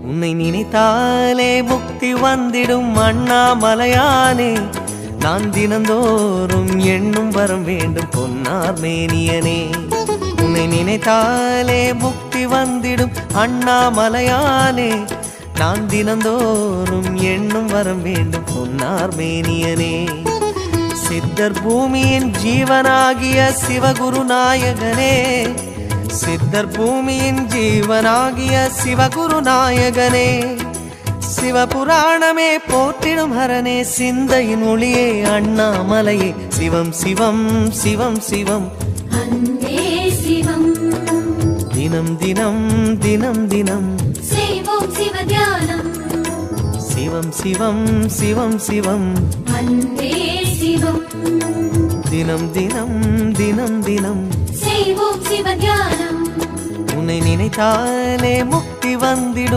உன்னை நினைத்தாலே முக்தி வந்திடும் அண்ணாமலையானே. நான் தினந்தோறும் எண்ணும் வரம் வேண்டும் பொன்னார் மேனியனே. உன்னை நினைத்தாலே முக்தி வந்திடும் அண்ணாமலையானே. நான் தினந்தோறும் எண்ணும் வரம் வேண்டும் பொன்னார் மேனியனே. சித்தர் பூமியின் ஜீவனாகிய சிவகுரு நாயகனே. சித்தர் பூமியின் ஜீவனாகிய சிவகுரு நாயகனே. சிவபுராணமே போற்றிடும் ஹரனே. சிந்தையின் ஒளியே அண்ணாமலையே. சிவம் சிவம் சிவம் சிவம் அன்பே சிவம். தினம் தினம் தினம் தினம் செய்வோம் சிவ தியானம். சிவம் சிவம் சிவம் சிவம் அன்பே சிவம். தினம் தினம் தினம் தினம் செய்வோம் சிவ தியானம். உன்னை நினைத்தாலே முக்தி வந்திடும்.